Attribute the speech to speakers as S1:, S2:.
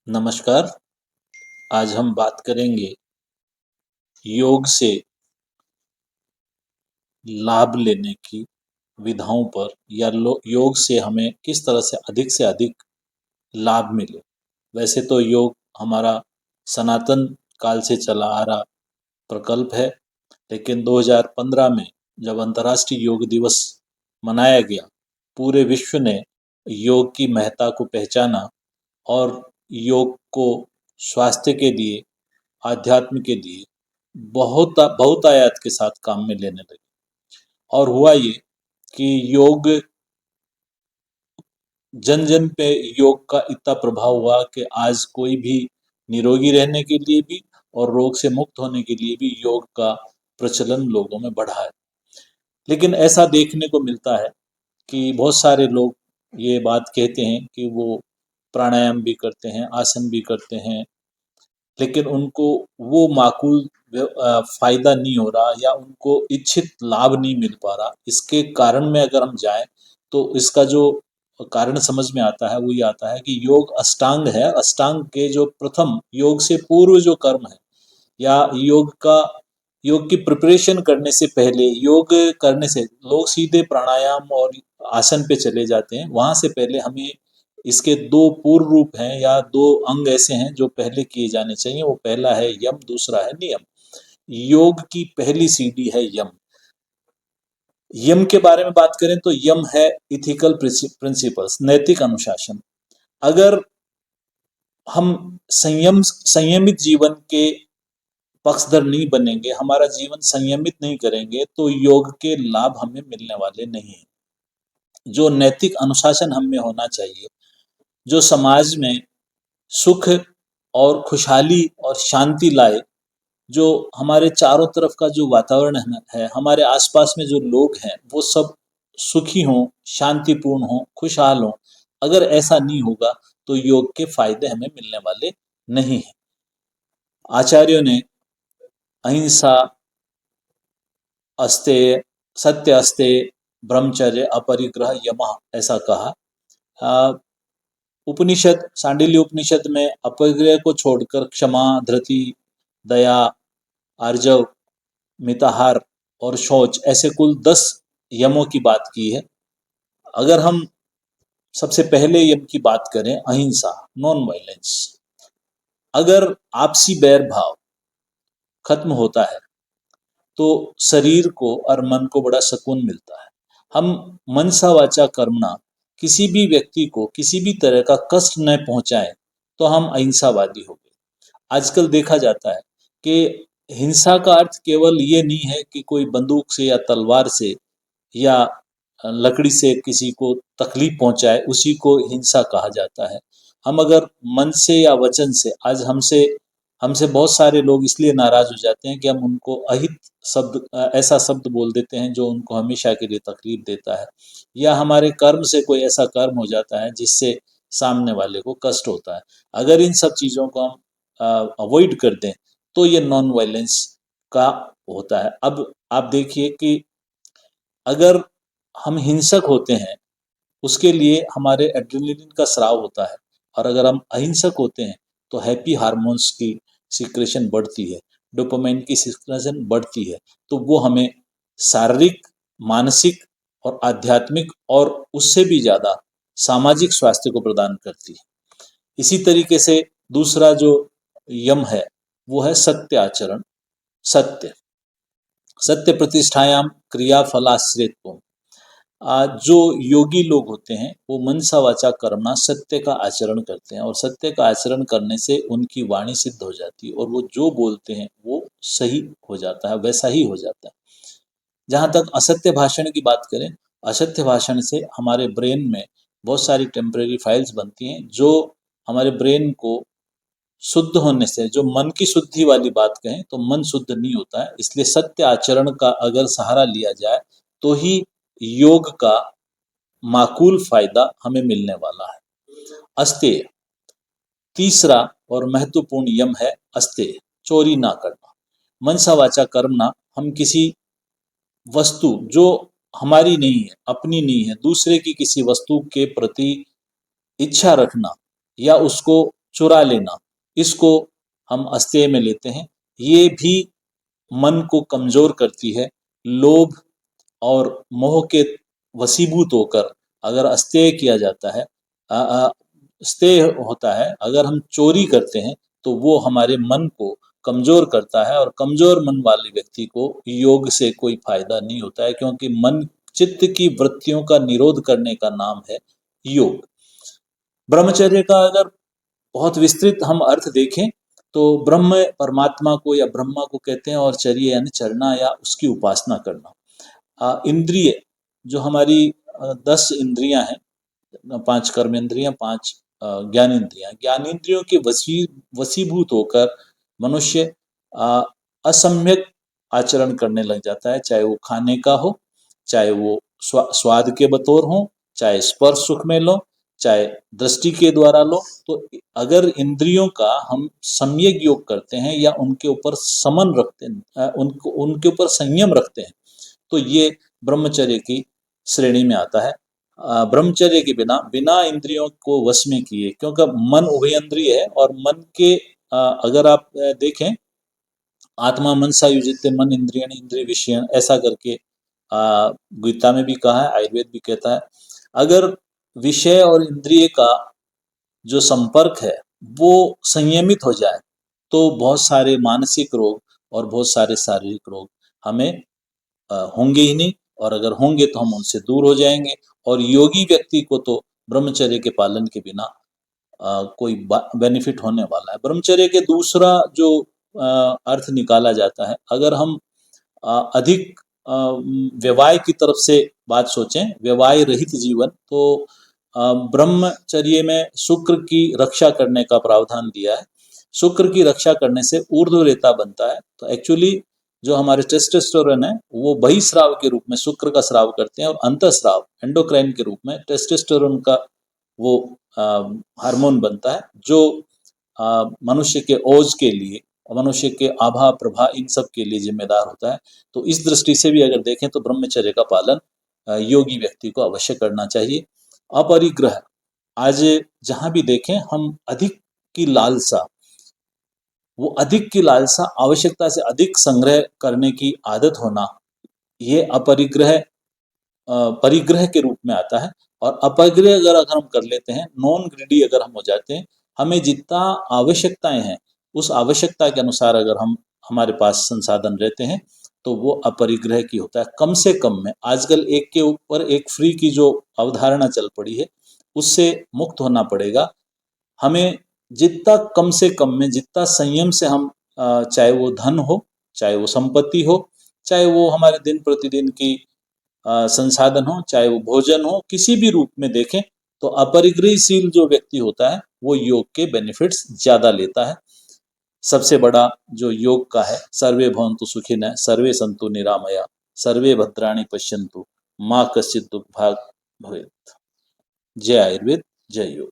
S1: नमस्कार। आज हम बात करेंगे योग से लाभ लेने की विधाओं पर या योग से हमें किस तरह से अधिक लाभ मिले। वैसे तो योग हमारा सनातन काल से चला आ रहा प्रकल्प है, लेकिन 2015 में जब अंतर्राष्ट्रीय योग दिवस मनाया गया, पूरे विश्व ने योग की महत्ता को पहचाना और योग को स्वास्थ्य के लिए, आध्यात्म के लिए बहुतायत के साथ काम में लेने लगे। और हुआ ये कि योग जन जन पे योग का इतना प्रभाव हुआ कि आज कोई भी निरोगी रहने के लिए भी और रोग से मुक्त होने के लिए भी योग का प्रचलन लोगों में बढ़ा है। लेकिन ऐसा देखने को मिलता है कि बहुत सारे लोग ये बात कहते हैं कि वो प्राणायाम भी करते हैं, आसन भी करते हैं, लेकिन उनको वो माकूल फायदा नहीं हो रहा या उनको इच्छित लाभ नहीं मिल पा रहा। इसके कारण में अगर हम जाएं तो इसका जो कारण समझ में आता है वो ये आता है कि योग अष्टांग है। अष्टांग के जो प्रथम योग से पूर्व जो कर्म है या योग की प्रिपरेशन करने से पहले, योग करने से लोग सीधे प्राणायाम और आसन पे चले जाते हैं। वहां से पहले हमें इसके दो पूर्व रूप हैं या दो अंग ऐसे हैं जो पहले किए जाने चाहिए। वो पहला है यम, दूसरा है नियम। योग की पहली सीढ़ी है यम। यम के बारे में बात करें तो यम है इथिकल प्रिंसिपल्स, नैतिक अनुशासन। अगर हम संयमित जीवन के पक्षधर नहीं बनेंगे, हमारा जीवन संयमित नहीं करेंगे, तो योग के लाभ हमें मिलने वाले नहीं हैं। जो नैतिक अनुशासन हमें होना चाहिए, जो समाज में सुख और खुशहाली और शांति लाए, जो हमारे चारों तरफ का जो वातावरण है, हमारे आसपास में जो लोग हैं वो सब सुखी हों, शांतिपूर्ण हों, खुशहाल हों, अगर ऐसा नहीं होगा तो योग के फायदे हमें मिलने वाले नहीं हैं। आचार्यों ने अहिंसा, अस्तेय, सत्य अस्तेय, ब्रह्मचर्य, अपरिग्रह, यमः ऐसा कहा। उपनिषद, सांडिल्य उपनिषद में अपरिग्रह को छोड़कर क्षमा, धृति, दया, आर्जव, मिताहार और शौच ऐसे कुल 10 यमों की बात की है। अगर हम सबसे पहले यम की बात करें, अहिंसा, नॉन वायलेंस, अगर आपसी बैर भाव खत्म होता है तो शरीर को और मन को बड़ा सुकून मिलता है। हम मनसा वाचा कर्मणा, किसी भी व्यक्ति को किसी भी तरह का कष्ट न पहुंचाएं तो हम अहिंसावादी हो गए। आजकल देखा जाता है कि हिंसा का अर्थ केवल ये नहीं है कि कोई बंदूक से या तलवार से या लकड़ी से किसी को तकलीफ पहुंचाए, उसी को हिंसा कहा जाता है। हम अगर मन से या वचन से, आज हमसे हमसे बहुत सारे लोग इसलिए नाराज हो जाते हैं कि हम उनको अहित शब्द, ऐसा शब्द बोल देते हैं जो उनको हमेशा के लिए तकलीफ देता है, या हमारे कर्म से कोई ऐसा कर्म हो जाता है जिससे सामने वाले को कष्ट होता है। अगर इन सब चीज़ों को हम अवॉइड कर दें तो ये नॉन वायलेंस का होता है। अब आप देखिए कि अगर हम हिंसक होते हैं, उसके लिए हमारे एड्रेनलिन का स्राव होता है, और अगर हम अहिंसक होते हैं तो हैप्पी हार्मोन्स की सिक्रेशन बढ़ती है, डोपामाइन की सिक्रेशन बढ़ती है। तो वो हमें शारीरिक, मानसिक और आध्यात्मिक और उससे भी ज़्यादा सामाजिक स्वास्थ्य को प्रदान करती है। इसी तरीके से दूसरा जो यम है वो है सत्य आचरण। सत्य, सत्य प्रतिष्ठायाम क्रिया फलाश्रित्व। जो योगी लोग होते हैं वो मनसा वाचा कर्मणा, सत्य का आचरण करते हैं, और सत्य का आचरण करने से उनकी वाणी सिद्ध हो जाती है और वो जो बोलते हैं वो सही हो जाता है, वैसा ही हो जाता है। जहाँ तक असत्य भाषण की बात करें, असत्य भाषण से हमारे ब्रेन में बहुत सारी टेम्परेरी फाइल्स बनती हैं जो हमारे ब्रेन को शुद्ध होने से, जो मन की शुद्धि वाली बात कहें तो मन शुद्ध नहीं होता है। इसलिए सत्य आचरण का अगर सहारा लिया जाए तो ही योग का माकूल फायदा हमें मिलने वाला है। अस्तेय, तीसरा और महत्वपूर्ण यम है अस्तेय, चोरी ना करना। मनसा वाचा कर्मणा, हम किसी वस्तु जो हमारी नहीं है, अपनी नहीं है, दूसरे की किसी वस्तु के प्रति इच्छा रखना या उसको चुरा लेना, इसको हम अस्तेय में लेते हैं। ये भी मन को कमजोर करती है। लोभ और मोह के वशीभूत होकर अगर अस्तेय किया जाता है, अस्तेय होता है, अगर हम चोरी करते हैं तो वो हमारे मन को कमजोर करता है, और कमजोर मन वाले व्यक्ति को योग से कोई फायदा नहीं होता है, क्योंकि मन चित्त की वृत्तियों का निरोध करने का नाम है योग। ब्रह्मचर्य का अगर बहुत विस्तृत हम अर्थ देखें तो ब्रह्म परमात्मा को या ब्रह्मा को कहते हैं, और चर्य यानी चरना या उसकी उपासना करना। इंद्रिय जो हमारी 10 इंद्रियां हैं, 5 कर्मेंद्रियां, 5 ज्ञानेंद्रियां, ज्ञानेंद्रियों के वशीभूत होकर मनुष्य असम्यक आचरण करने लग जाता है, चाहे वो खाने का हो, चाहे वो स्वाद के बतौर हो, चाहे स्पर्श सुख में लो, चाहे दृष्टि के द्वारा लो। तो अगर इंद्रियों का हम सम्यक योग करते हैं या उनके ऊपर समन रखते हैं, उनके ऊपर संयम रखते हैं, तो ये ब्रह्मचर्य की श्रेणी में आता है। ब्रह्मचर्य के बिना बिना इंद्रियों को वश में किए, क्योंकि मन उभयंद्रिय है, और मन के अगर आप देखें, आत्मा मनसा युज्यते मन इंद्रियण इंद्रिय विषयण, ऐसा करके गीता में भी कहा है, आयुर्वेद भी कहता है। अगर विषय और इंद्रिय का जो संपर्क है वो संयमित हो जाए तो बहुत सारे मानसिक रोग और बहुत सारे शारीरिक रोग हमें होंगे ही नहीं, और अगर होंगे तो हम उनसे दूर हो जाएंगे। और योगी व्यक्ति को तो ब्रह्मचर्य के पालन के बिना कोई बेनिफिट होने वाला है। ब्रह्मचर्य के दूसरा जो अर्थ निकाला जाता है, अगर हम अधिक व्यवाय की तरफ से बात सोचें, व्यवाय रहित जीवन, तो ब्रह्मचर्य में शुक्र की रक्षा करने का प्रावधान दिया है। शुक्र की रक्षा करने से ऊर्ध्वरेता बनता है। तो एक्चुअली जो हमारे टेस्टोस्टेरोन है वो बहिस्राव के रूप में शुक्र का स्राव करते हैं, और अंतःस्राव एंडोक्राइन के रूप में टेस्टोस्टेरोन का वो हार्मोन बनता है, जो मनुष्य के ओज के लिए, मनुष्य के आभा प्रभा, इन सब के लिए जिम्मेदार होता है। तो इस दृष्टि से भी अगर देखें तो ब्रह्मचर्य का पालन योगी व्यक्ति को अवश्य करना चाहिए। अपरिग्रह, आज जहां भी देखें हम अधिक की लालसा, वो अधिक की लालसा, आवश्यकता से अधिक संग्रह करने की आदत होना, ये अपरिग्रह परिग्रह के रूप में आता है। और अपरिग्रह अगर हम कर लेते हैं, नॉन ग्रीडी अगर हम हो जाते हैं, हमें जितना आवश्यकताएं हैं उस आवश्यकता के अनुसार अगर हम हमारे पास संसाधन रहते हैं तो वो अपरिग्रह की होता है। कम से कम में, आजकल एक के ऊपर एक फ्री की जो अवधारणा चल पड़ी है उससे मुक्त होना पड़ेगा। हमें जितना कम से कम में, जितना संयम से हम चाहे वो धन हो, चाहे वो संपत्ति हो, चाहे वो हमारे दिन प्रतिदिन की संसाधन हो, चाहे वो भोजन हो, किसी भी रूप में देखें तो अपरिग्रहशील जो व्यक्ति होता है वो योग के बेनिफिट्स ज्यादा लेता है। सबसे बड़ा जो योग का है, सर्वे भवन्तु सुखिनः, सर्वे सन्तु निरामया, सर्वे भद्राणि पश्यन्तु, माँ कश्चित् दुर्भाग् भवेत्। जय आयुर्वेद, जय योग।